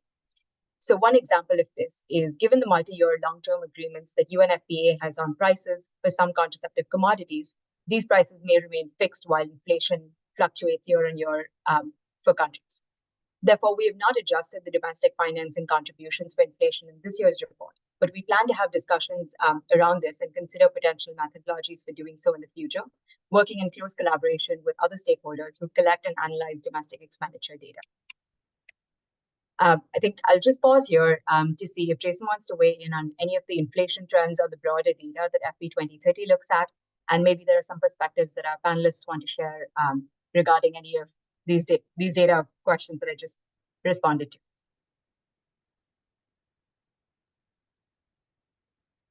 So one example of this is, given the multi-year long-term agreements that UNFPA has on prices for some contraceptive commodities, these prices may remain fixed while inflation fluctuates year on year for countries. Therefore, we have not adjusted the domestic financing contributions for inflation in this year's report. but we plan to have discussions around this and consider potential methodologies for doing so in the future, working in close collaboration with other stakeholders who collect and analyze domestic expenditure data. I think I'll just pause here to see if Jason wants to weigh in on any of the inflation trends or the broader data that FP 2030 looks at. And maybe there are some perspectives that our panelists want to share regarding any of these data questions that I just responded to.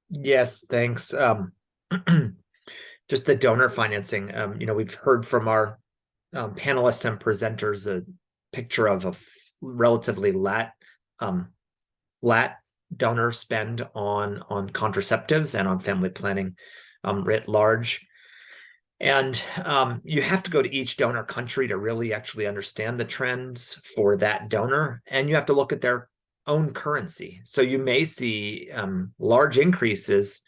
Yes, thanks. Just the donor financing. We've heard from our panelists and presenters a picture of a relatively flat donor spend on contraceptives and on family planning writ large. And you have to go to each donor country to really actually understand the trends for that donor, and you have to look at their own currency. So you may see large increases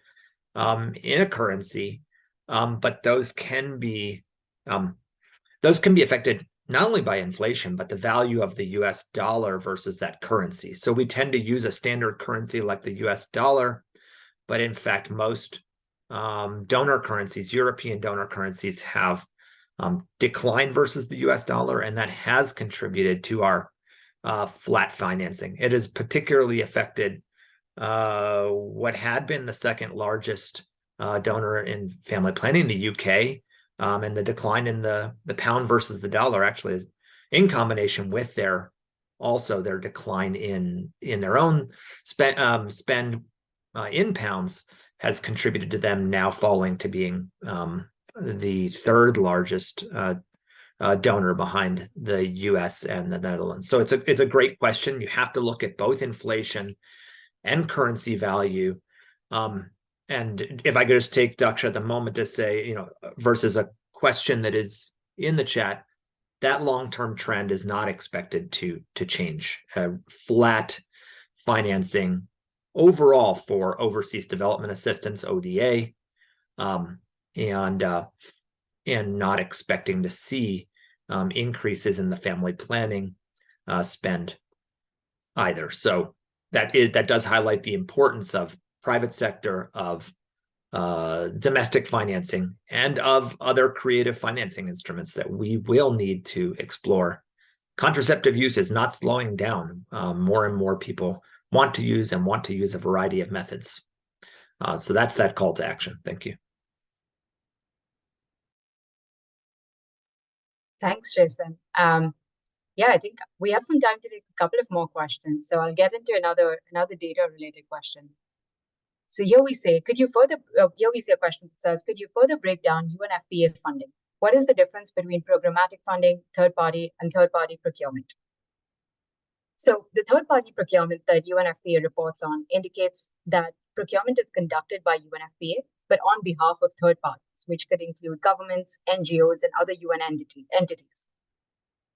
in a currency, but those can be affected not only by inflation, but the value of the US dollar versus that currency. So we tend to use a standard currency like the US dollar, but in fact, most donor currencies, European donor currencies, have declined versus the US dollar, and that has contributed to our flat financing. It has particularly affected what had been the second largest donor in family planning, the UK, and the decline in the pound versus the dollar actually is in combination with their decline in their own spend in pounds has contributed to them now falling to being the third largest donor behind the US and the Netherlands. So it's a great question. You have to look at both inflation and currency value. And if I could just take Daksha at the moment to say, versus a question that is in the chat, that long-term trend is not expected to change. Flat financing overall for overseas development assistance, ODA, and not expecting to see increases in the family planning spend either. So that does highlight the importance of private sector, of domestic financing, and of other creative financing instruments that we will need to explore. Contraceptive use is not slowing down. More and more people want to use a variety of methods. So that's that call to action. Thank you. Thanks, Jason. Yeah, I think we have some time to take a couple of more questions. So I'll get into another data-related question. So here we say, here we see a question that says, could you further break down UNFPA funding? What is the difference between programmatic funding, third-party, and third-party procurement? So the third-party procurement that UNFPA reports on indicates that procurement is conducted by UNFPA, but on behalf of third parties, which could include governments, NGOs, and other UN entities.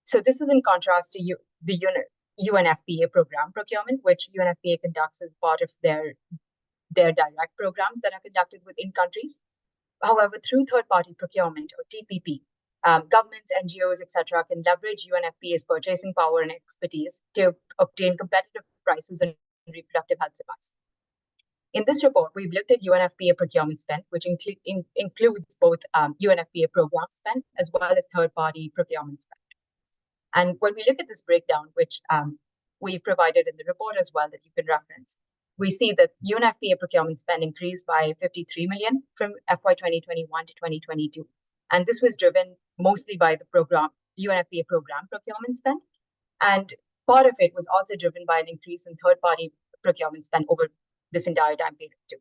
So this is in contrast to the UNFPA program procurement, which UNFPA conducts as part of their direct programs that are conducted within countries. However, through third-party procurement, or TPP, governments, NGOs, etc., can leverage UNFPA's purchasing power and expertise to obtain competitive prices in reproductive health supplies. In this report, we've looked at UNFPA procurement spend, which includes both UNFPA program spend as well as third-party procurement spend. And when we look at this breakdown, which we provided in the report as well that you can reference, we see that UNFPA procurement spend increased by 53 million from FY 2021 to 2022. And this was driven mostly by the UNFPA program procurement spend. And part of it was also driven by an increase in third-party procurement spend over this entire time period too.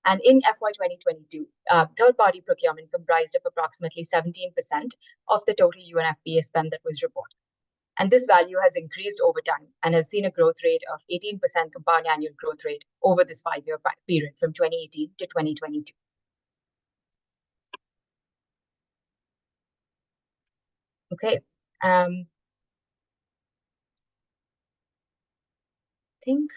And in FY 2022, third-party procurement comprised of approximately 17% of the total UNFPA spend that was reported. And this value has increased over time and has seen a growth rate of 18% compound annual growth rate over this 5-year period from 2018 to 2022. Okay. I think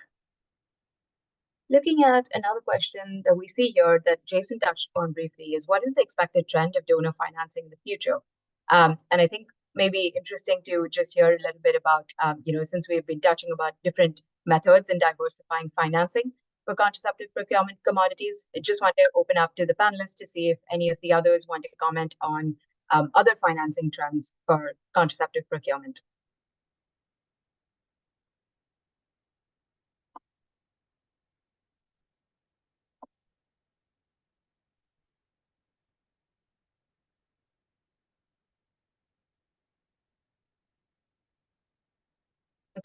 looking at another question that we see here that Jason touched on briefly is, what is the expected trend of donor financing in the future? And I think maybe interesting to just hear a little bit about, since we've been touching about different methods in diversifying financing for contraceptive procurement commodities. I just want to open up to the panelists to see if any of the others want to comment on other financing trends for contraceptive procurement.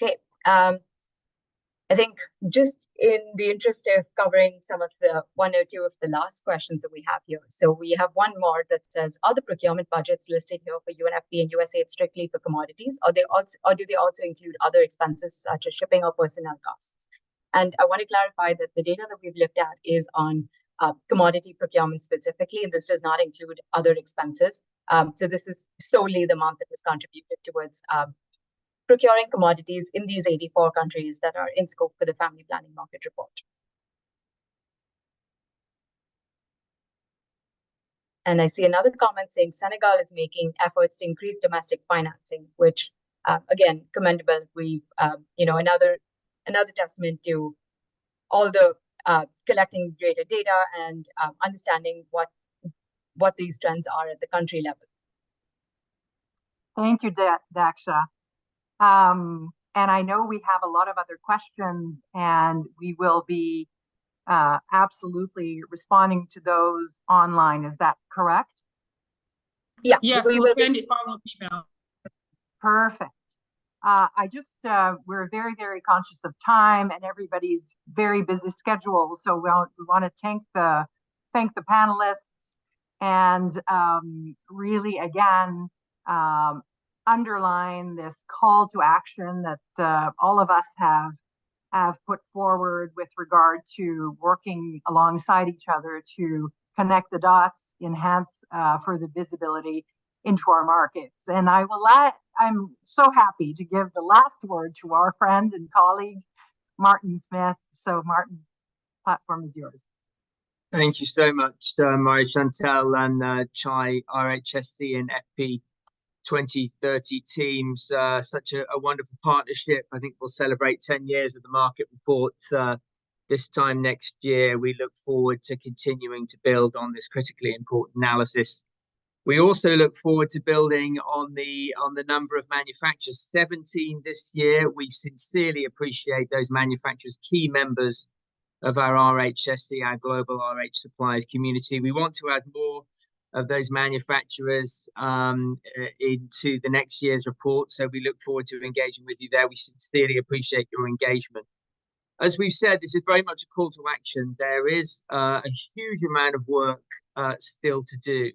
Okay, I think just in the interest of covering some of the one or two of the last questions that we have here. So we have one more that says, are the procurement budgets listed here for UNFP and USAID strictly for commodities, or do they also include other expenses such as shipping or personnel costs? And I want to clarify that the data that we've looked at is on commodity procurement specifically, and this does not include other expenses. So this is solely the amount that was contributed towards procuring commodities in these 84 countries that are in scope for the Family Planning Market Report. And I see another comment saying Senegal is making efforts to increase domestic financing, which again, commendable. We, another testament to all the collecting greater data and understanding what these trends are at the country level. Thank you, Daksha. And I know we have a lot of other questions, and we will be absolutely responding to those online. Is that correct? Yeah. Yes, we'll send a follow-up email. Perfect. We're very, very conscious of time and everybody's very busy schedule. So we want to thank the panelists and really, again, underline this call to action that all of us have put forward with regard to working alongside each other to connect the dots, enhance further visibility into our markets. And I'm so happy to give the last word to our friend and colleague, Martin Smith. So Martin, platform is yours. Thank you so much, Marie-Chantal and Chai, RHSC and FP 2030 teams. Such a wonderful partnership. I think we'll celebrate 10 years of the market report this time next year. We look forward to continuing to build on this critically important analysis. We also look forward to building on the number of manufacturers, 17 this year. We sincerely appreciate those manufacturers, key members of our RHSC, our global RH suppliers community. We want to add more of those manufacturers into the next year's report. So we look forward to engaging with you there. We sincerely appreciate your engagement. As we've said, this is very much a call to action. There is a huge amount of work still to do.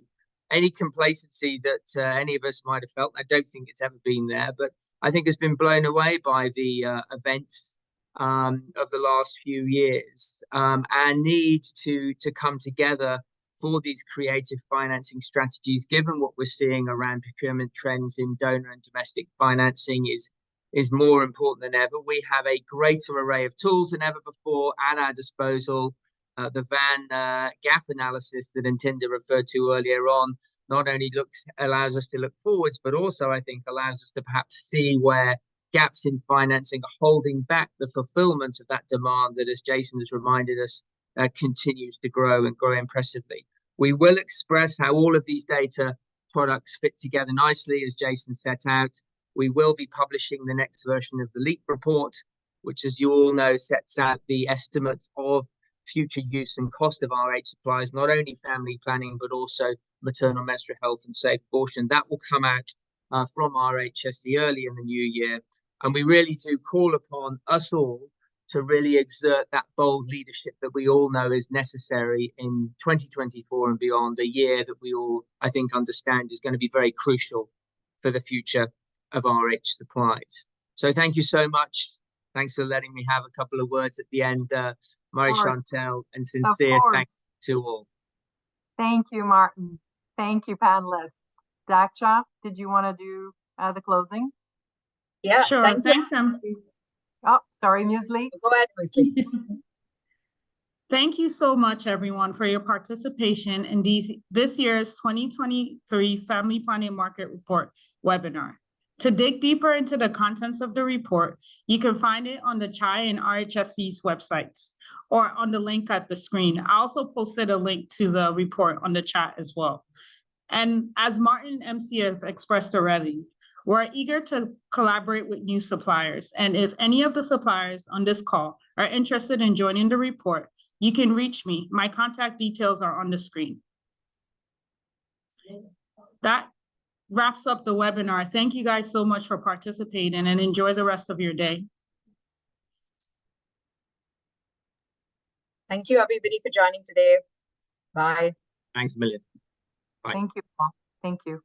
Any complacency that any of us might have felt, I don't think it's ever been there, but I think has been blown away by the events of the last few years. Our need to come together for these creative financing strategies, given what we're seeing around procurement trends in donor and domestic financing, is more important than ever. We have a greater array of tools than ever before at our disposal. The Van gap analysis that Ntinda referred to earlier on not only allows us to look forwards, but also I think allows us to perhaps see where gaps in financing are holding back the fulfillment of that demand that, as Jason has reminded us, continues to grow and grow impressively. We will express how all of these data products fit together nicely, as Jason set out. We will be publishing the next version of the LEAP report, which, as you all know, sets out the estimate of future use and cost of RH supplies, not only family planning, but also maternal menstrual health and safe abortion. That will come out from RHSC early in the new year. And we really do call upon us all to really exert that bold leadership that we all know is necessary in 2024 and beyond, a year that we all, I think, understand is going to be very crucial for the future of RH supplies. So thank you so much. Thanks for letting me have a couple of words at the end, Marie-Chantal, and sincere thanks to all. Thank you, Martin. Thank you, panelists. Daksha, did you want to do the closing? Yeah, sure. Thanks, MC. Oh, sorry, Muesli. Go ahead, Muesli. Thank you so much, everyone, for your participation in this year's 2023 Family Planning Market Report webinar. To dig deeper into the contents of the report, you can find it on the CHI and RHSC's websites or on the link at the screen. I also posted a link to the report on the chat as well. And as Martin MC has expressed already, we're eager to collaborate with new suppliers. And if any of the suppliers on this call are interested in joining the report, you can reach me. My contact details are on the screen. That wraps up the webinar. Thank you guys so much for participating and enjoy the rest of your day. Thank you, everybody, for joining today. Bye. Thanks a million. Bye. Thank you, Paul. Thank you.